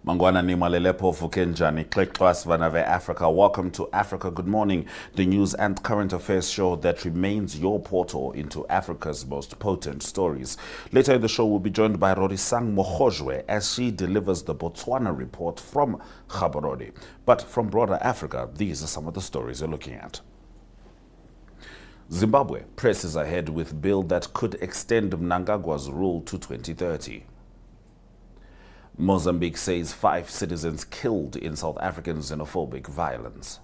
Mangwana ni Malelepo Fukenjani, Klekwas Vanave Africa. Welcome to Africa Good Morning, the news and current affairs show that remains your portal into Africa's most potent stories. Later in the show, we'll be joined by Rorisang Mogojwe as she delivers the Botswana Report from Gaborone. But from broader Africa, these are some of the stories you're looking at. Zimbabwe presses ahead with bill that could extend Mnangagwa's rule to 2030. Mozambique says 5 citizens killed in South African xenophobic violence.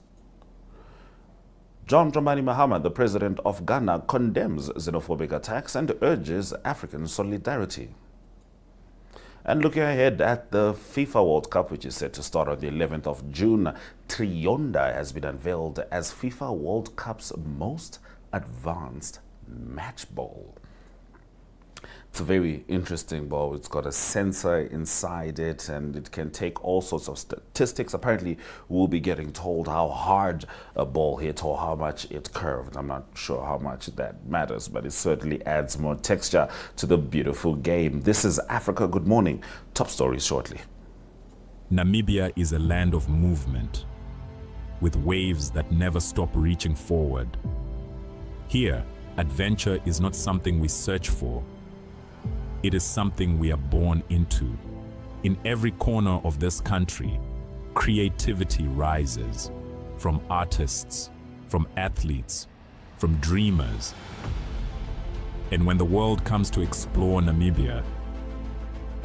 John Dramani Mahama, the president of Ghana, condemns xenophobic attacks and urges African solidarity. And looking ahead at the FIFA World Cup, which is set to start on the 11th of June, TRIONDA has been unveiled as FIFA World Cup's most advanced match ball. It's a very interesting ball. It's got a sensor inside it and it can take all sorts of statistics. Apparently, we'll be getting told how hard a ball hit or how much it curved. I'm not sure how much that matters, but it certainly adds more texture to the beautiful game. This is Africa Good Morning. Top stories shortly. Namibia is a land of movement, with waves that never stop reaching forward. Here, adventure is not something we search for. It is something we are born into. In every corner of this country, creativity rises. From artists, from athletes, from dreamers. And when the world comes to explore Namibia,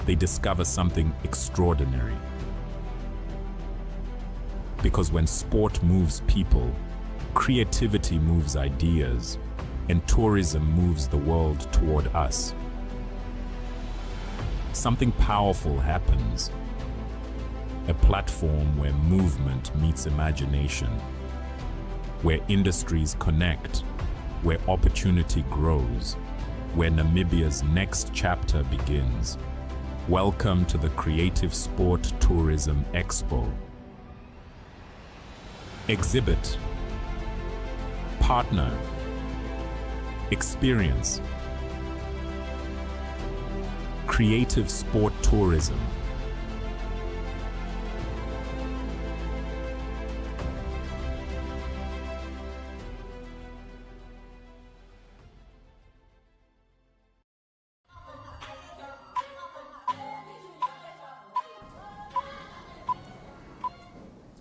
they discover something extraordinary. Because when sport moves people, creativity moves ideas, and tourism moves the world toward us. Something powerful happens. A platform where movement meets imagination, where industries connect, where opportunity grows, where Namibia's next chapter begins. Welcome to the Creative Sport Tourism Expo. Exhibit, partner, experience. Creative sport tourism.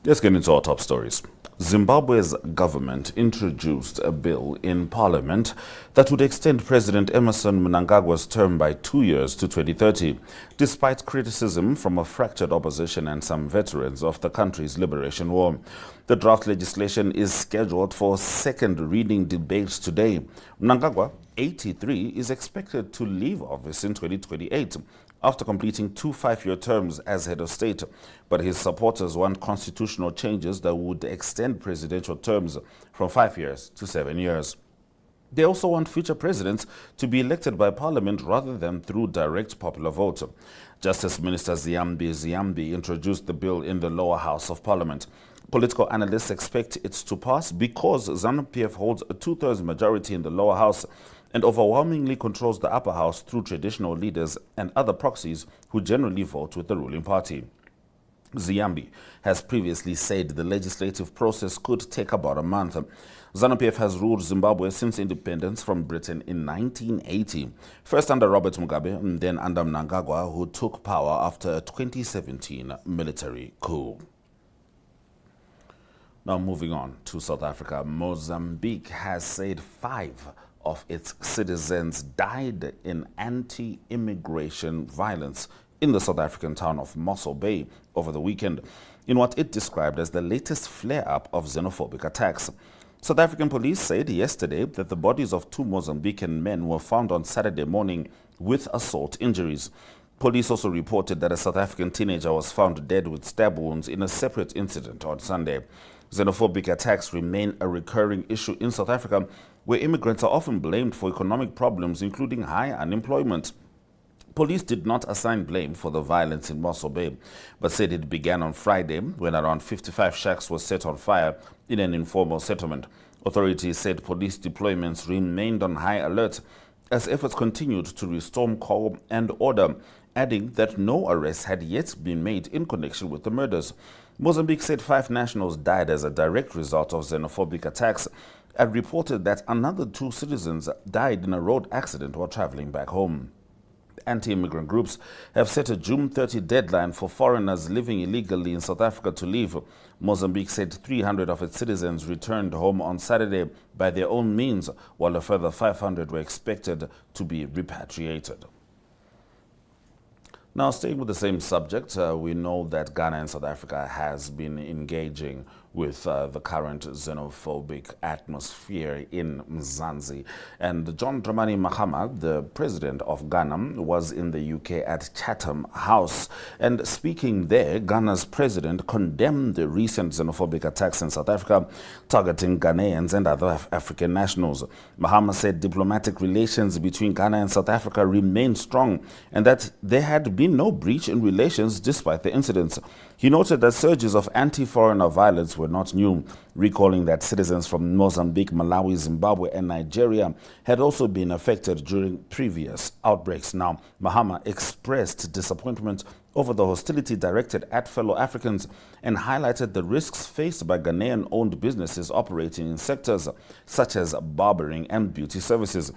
Let's get into our top stories. Zimbabwe's government introduced a bill in parliament that would extend President Emmerson Mnangagwa's term by 2 years to 2030, despite criticism from a fractured opposition and some veterans of the country's liberation war. The draft legislation is scheduled for second reading debates today. Mnangagwa, 83, is expected to leave office in 2028. After completing 2 5-year terms as head of state, but his supporters want constitutional changes that would extend presidential terms from 5 years to 7 years. They also want future presidents to be elected by parliament rather than through direct popular vote. Justice Minister Ziyambi introduced the bill in the lower house of parliament. Political analysts expect it to pass because ZANU-PF holds a 2/3 majority in the lower house and overwhelmingly controls the upper house through traditional leaders and other proxies who generally vote with the ruling party. Ziyambi has previously said the legislative process could take about a month. ZANU-PF has ruled Zimbabwe since independence from Britain in 1980, first under Robert Mugabe and then under Mnangagwa, who took power after a 2017 military coup. Now moving on to South Africa, Mozambique has said 5 of its citizens died in anti-immigration violence in the South African town of Mossel Bay over the weekend, in what it described as the latest flare-up of xenophobic attacks. South African police said yesterday that the bodies of 2 Mozambican men were found on Saturday morning with assault injuries. Police also reported that a South African teenager was found dead with stab wounds in a separate incident on Sunday. Xenophobic attacks remain a recurring issue in South Africa, where immigrants are often blamed for economic problems, including high unemployment. Police did not assign blame for the violence in Mossel Bay, but said it began on Friday when around 55 shacks were set on fire in an informal settlement. Authorities said police deployments remained on high alert as efforts continued to restore calm and order, adding that no arrests had yet been made in connection with the murders. Mozambique said 5 nationals died as a direct result of xenophobic attacks and reported that another 2 citizens died in a road accident while traveling back home. Anti-immigrant groups have set a June 30 deadline for foreigners living illegally in South Africa to leave. Mozambique said 300 of its citizens returned home on Saturday by their own means, while a further 500 were expected to be repatriated. Now, staying with the same subject, we know that Ghana and South Africa has been engaging with the current xenophobic atmosphere in Mzansi. And John Dramani Mahama, the president of Ghana, was in the UK at Chatham House. And speaking there, Ghana's president condemned the recent xenophobic attacks in South Africa, targeting Ghanaians and other African nationals. Mahama said diplomatic relations between Ghana and South Africa remain strong and that there had been no breach in relations despite the incidents. He noted that surges of anti-foreigner violence were not new, recalling that citizens from Mozambique, Malawi, Zimbabwe and Nigeria had also been affected during previous outbreaks. Now, Mahama expressed disappointment over the hostility directed at fellow Africans and highlighted the risks faced by Ghanaian-owned businesses operating in sectors such as barbering and beauty services.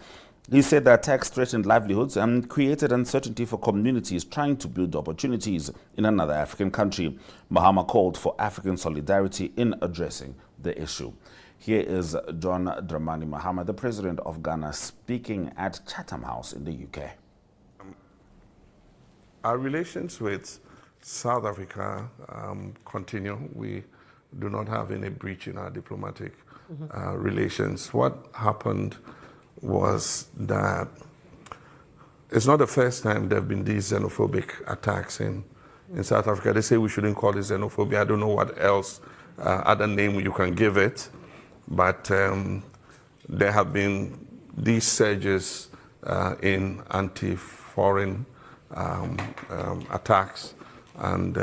He said the attacks threatened livelihoods and created uncertainty for communities trying to build opportunities in another African country. Mahama called for African solidarity in addressing the issue. Here is John Dramani Mahama, the president of Ghana, speaking at Chatham House in the UK. Our relations with South Africa continue. We do not have any breach in our diplomatic relations. What happened was that it's not the first time there have been these xenophobic attacks in South Africa. They say we shouldn't call it xenophobia. I don't know what else, other name you can give it. But there have been these surges in anti-foreign attacks. And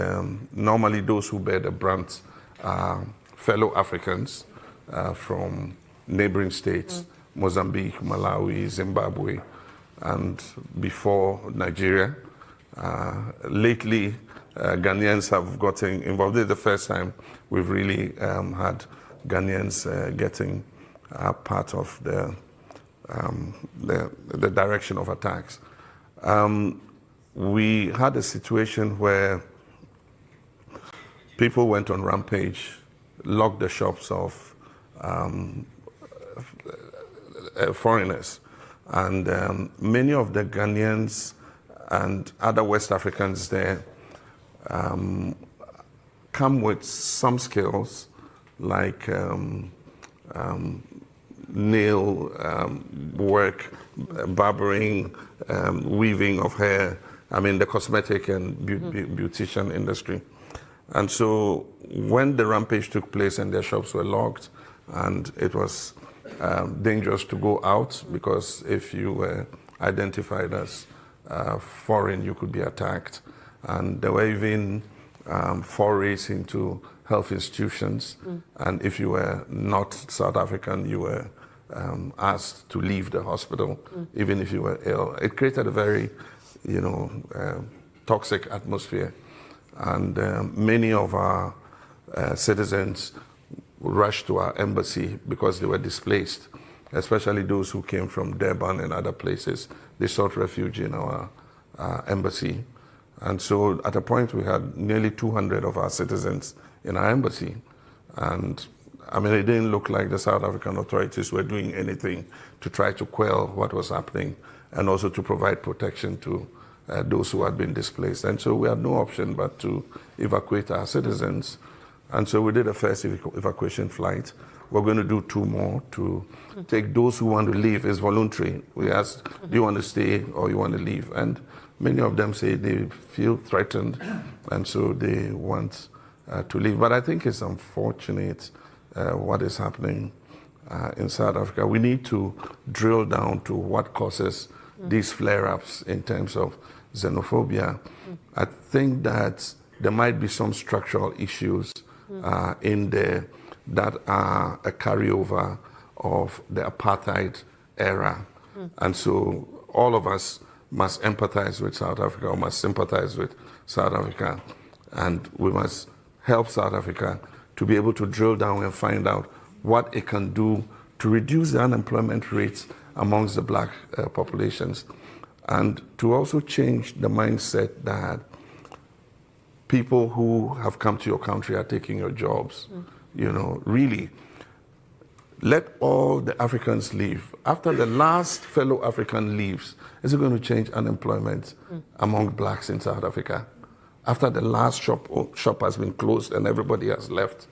normally those who bear the brunt are fellow Africans from neighboring states. Mozambique, Malawi, Zimbabwe, and before Nigeria. Lately, Ghanaians have gotten involved. This is the first time we've really had Ghanaians getting part of the direction of attacks. We had a situation where people went on rampage, locked the shops of foreigners, and many of the Ghanaians and other West Africans there come with some skills like nail work, barbering, weaving of hair, I mean the cosmetic and beautician industry. And so when the rampage took place and their shops were locked and it was dangerous to go out, because if you were identified as foreign, you could be attacked. And there were even forays into health institutions. And if you were not South African, you were asked to leave the hospital, even if you were ill. It created a very, toxic atmosphere. And many of our citizens rushed to our embassy because they were displaced, especially those who came from Durban and other places. They sought refuge in our embassy. And so at a point we had nearly 200 of our citizens in our embassy. And I mean, it didn't look like the South African authorities were doing anything to try to quell what was happening and also to provide protection to those who had been displaced. And so we had no option but to evacuate our citizens. And so we did a first evacuation flight. We're going to do 2 more to take those who want to leave. It's voluntary. We asked, do you want to stay or you want to leave? And many of them say they feel threatened, and so they want to leave. But I think it's unfortunate what is happening in South Africa. We need to drill down to what causes these flare-ups in terms of xenophobia. I think that there might be some structural issues in there that are a carryover of the apartheid era. And so all of us must empathize with South Africa, or must sympathize with South Africa, and we must help South Africa to be able to drill down and find out what it can do to reduce the unemployment rates amongst the black populations, and to also change the mindset that people who have come to your country are taking your jobs. You know, really, let all the Africans leave. After the last fellow African leaves, is it going to change unemployment among blacks in South Africa? After the last shop has been closed and everybody has left,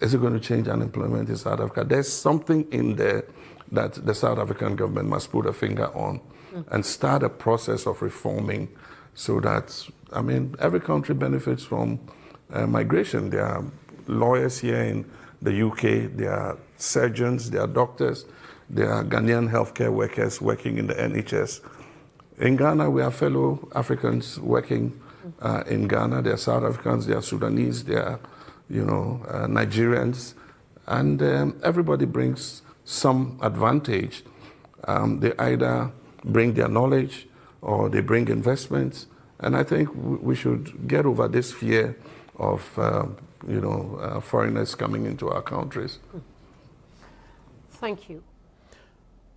is it going to change unemployment in South Africa? There's something in there that the South African government must put a finger on and start a process of reforming, so that, I mean, every country benefits from migration. There are lawyers here in the UK, there are surgeons, there are doctors, there are Ghanaian healthcare workers working in the NHS. In Ghana, we have fellow Africans working in Ghana. There are South Africans, there are Sudanese, there are, you know, Nigerians, and everybody brings some advantage. They either bring their knowledge or they bring investments, and I think we should get over this fear of foreigners coming into our countries. Thank you.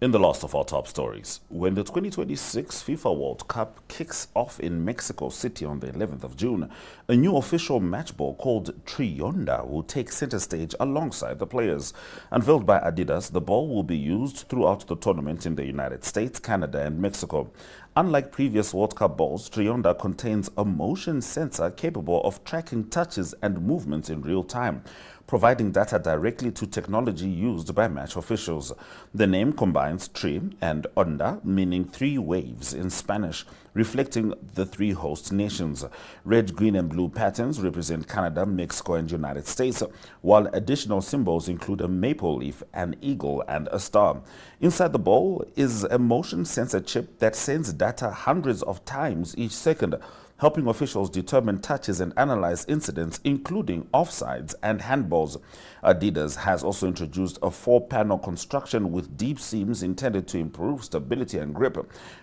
In the last of our top stories, when the 2026 FIFA World Cup kicks off in Mexico City on the 11th of June, a new official match ball called TRIONDA will take center stage alongside the players. Unveiled by Adidas, the ball will be used throughout the tournament in the United States, Canada, and Mexico. Unlike previous World Cup balls, TRIONDA contains a motion sensor capable of tracking touches and movements in real time, providing data directly to technology used by match officials. The name combines tri and onda, meaning three waves in Spanish, reflecting the three host nations. Red, green, and blue patterns represent Canada, Mexico, and United States, while additional symbols include a maple leaf, an eagle, and a star. Inside the ball is a motion sensor chip that sends data hundreds of times each second, helping officials determine touches and analyze incidents, including offsides and handballs. Adidas has also introduced a 4-panel construction with deep seams intended to improve stability and grip.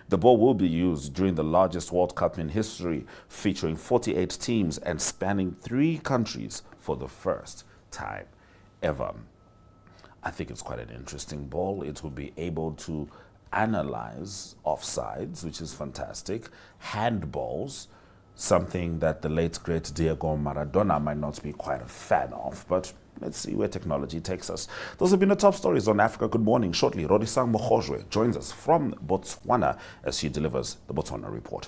The ball will be used during the largest World Cup in history, featuring 48 teams and spanning 3 countries for the first time ever. I think it's quite an interesting ball. It will be able to analyze offsides, which is fantastic, handballs, something that the late, great Diego Maradona might not be quite a fan of, but let's see where technology takes us. Those have been the top stories on Africa Good Morning. Shortly, Rorisang Mogojwe joins us from Botswana as she delivers the Botswana Report.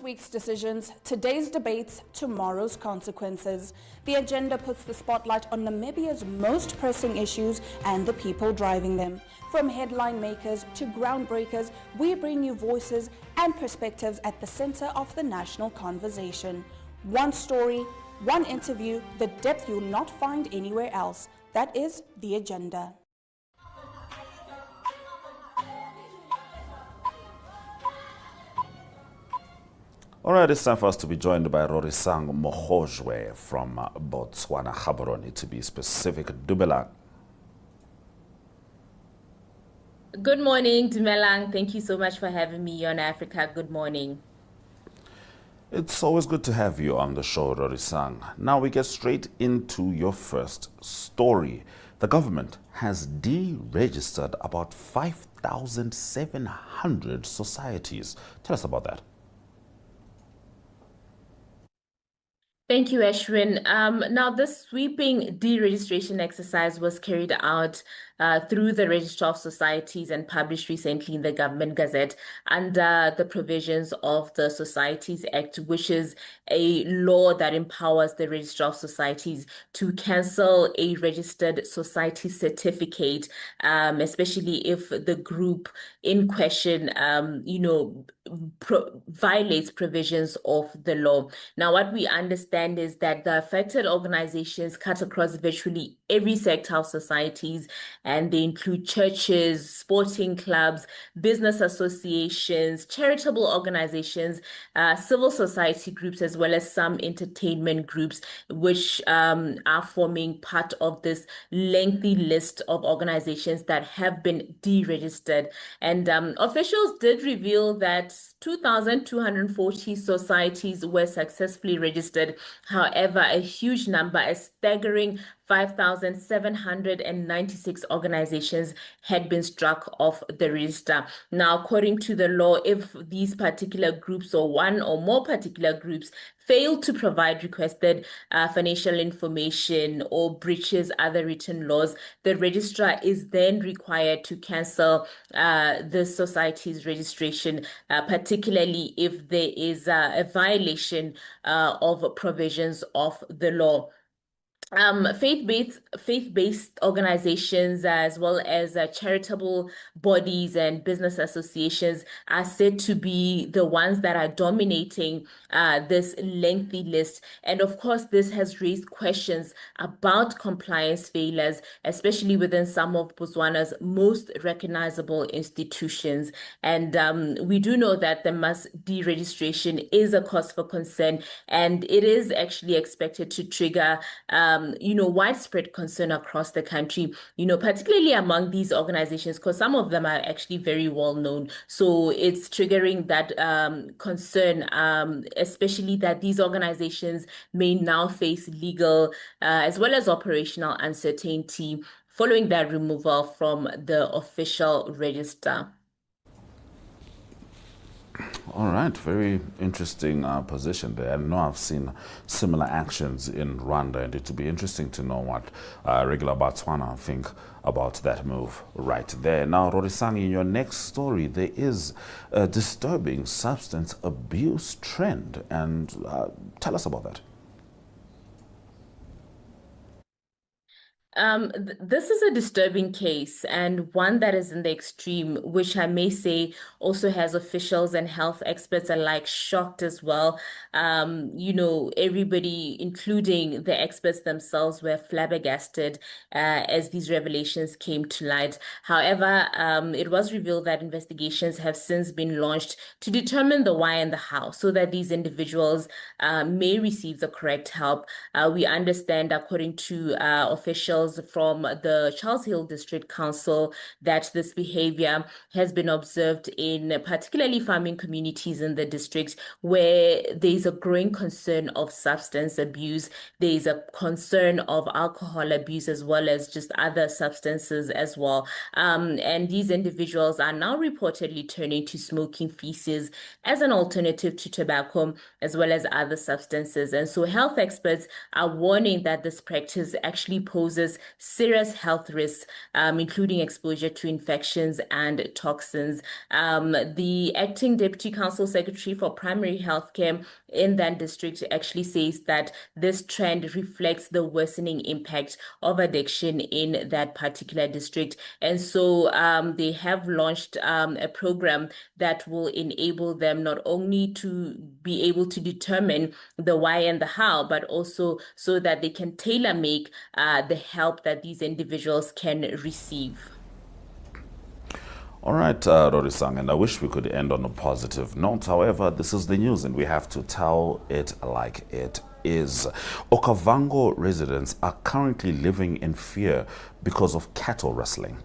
week's decisions, today's debates, tomorrow's consequences. The agenda puts the spotlight on Namibia's most pressing issues and the people driving them. From headline makers to groundbreakers, we bring you voices and perspectives at the center of the national conversation. One story, one interview, the depth you'll not find anywhere else. That is the agenda. All right, it's time for us to be joined by Rorisang Mogojwe from Botswana, Gaborone to be specific. Dumelang. Good morning, Dumelang. Thank you so much for having me on Africa. Good morning. It's always good to have you on the show, Rorisang. Now we get straight into your first story. The government has deregistered about 5,700 societies. Tell us about that. Thank you, Ashwin. Now, this sweeping deregistration exercise was carried out through the Register of Societies and published recently in the Government Gazette under the provisions of the Societies Act, which is a law that empowers the Register of Societies to cancel a registered society certificate, especially if the group in question, violates provisions of the law. Now, what we understand is that the affected organizations cut across virtually every sector of societies, and they include churches, sporting clubs, business associations, charitable organizations, civil society groups, as well as some entertainment groups, which are forming part of this lengthy list of organizations that have been deregistered. And officials did reveal that 2,240 societies were successfully registered. However, a huge number, a staggering 5,796 organizations had been struck off the register. Now, according to the law, if these particular groups or one or more particular groups fail to provide requested financial information or breaches other written laws, the registrar is then required to cancel the society's registration, particularly if there is a violation of provisions of the law. Faith-based organizations, as well as charitable bodies and business associations, are said to be the ones that are dominating this lengthy list. And of course, this has raised questions about compliance failures, especially within some of Botswana's most recognizable institutions. And we do know that the mass deregistration is a cause for concern, and it is actually expected to trigger widespread concern across the country, particularly among these organizations, because some of them are actually very well known. So it's triggering that concern, especially that these organizations may now face legal as well as operational uncertainty following their removal from the official register. All right, very interesting position there. I know I've seen similar actions in Rwanda, and it would be interesting to know what regular Botswana think about that move right there. Now, Rorisang, in your next story, there is a disturbing substance abuse trend, and tell us about that. This is a disturbing case, and one that is in the extreme, which I may say also has officials and health experts alike shocked as well. Everybody, including the experts themselves, were flabbergasted as these revelations came to light. However, it was revealed that investigations have since been launched to determine the why and the how, so that these individuals may receive the correct help. We understand, according to officials from the Charles Hill District Council, that this behavior has been observed in particularly farming communities in the district, where there's a growing concern of substance abuse. There's a concern of alcohol abuse, as well as just other substances as well. And these individuals are now reportedly turning to smoking feces as an alternative to tobacco, as well as other substances. And so health experts are warning that this practice actually poses pose serious health risks, including exposure to infections and toxins. The acting Deputy Council Secretary for Primary Healthcare in that district actually says that this trend reflects the worsening impact of addiction in that particular district. And so they have launched a program that will enable them not only to be able to determine the why and the how, but also so that they can tailor make the help that these individuals can receive. All right, Rorisang, and I wish we could end on a positive note. However, this is the news and we have to tell it like it is. Okavango residents are currently living in fear because of cattle rustling.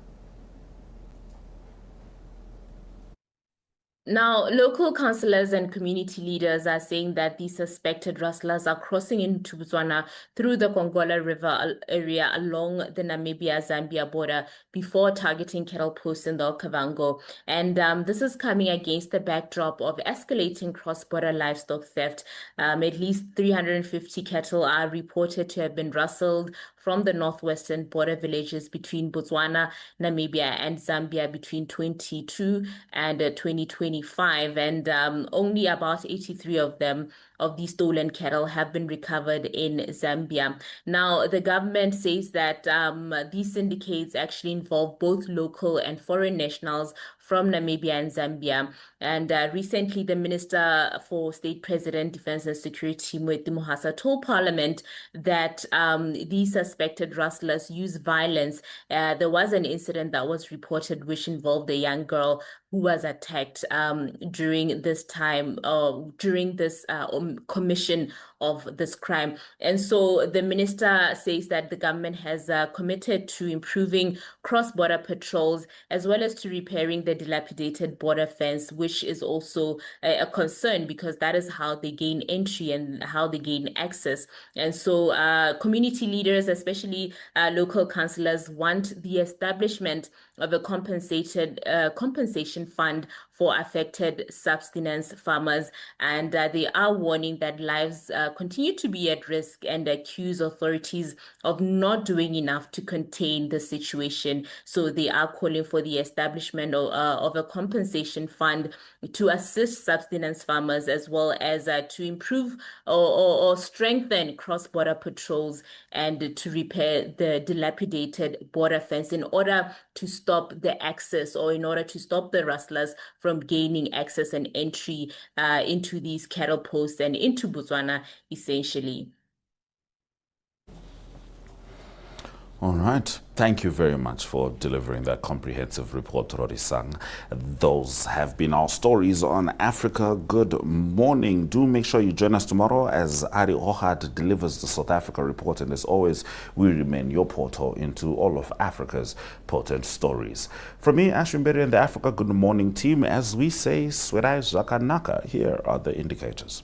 Now, local councillors and community leaders are saying that these suspected rustlers are crossing into Botswana through the Kongola River area along the Namibia-Zambia border before targeting cattle posts in the Okavango. And this is coming against the backdrop of escalating cross-border livestock theft. At least 350 cattle are reported to have been rustled from the northwestern border villages between Botswana, Namibia, and Zambia between 2022 and 2025, and only about 83 of these stolen cattle have been recovered in Zambia. Now, the government says that these syndicates actually involve both local and foreign nationals from Namibia and Zambia. And recently, the Minister for State President, Defense and Security, Moeti Mohasa, told Parliament that these suspected rustlers use violence. There was an incident that was reported which involved a young girl who was attacked during this time, during this commission of this crime. And so the minister says that the government has committed to improving cross-border patrols as well as to repairing the dilapidated border fence, which is also a concern because that is how they gain entry and how they gain access. And so community leaders, especially local councillors, want the establishment of a compensation fund for affected subsistence farmers, and they are warning that lives continue to be at risk and accuse authorities of not doing enough to contain the situation. So they are calling for the establishment of a compensation fund to assist subsistence farmers as well as to improve or strengthen cross-border patrols and to repair the dilapidated border fence in order to stop the access or in order to stop the rustlers from gaining access and entry into these cattle posts and into Botswana, essentially. All right. Thank you very much for delivering that comprehensive report, Rorisang. Those have been our stories on Africa. Good morning. Do make sure you join us tomorrow as Ari Ohad delivers the South Africa report. And as always, we remain your portal into all of Africa's potent stories. From me, Ashwin Berry and the Africa Good Morning team, as we say, Swerai Zakanaka, here are the indicators.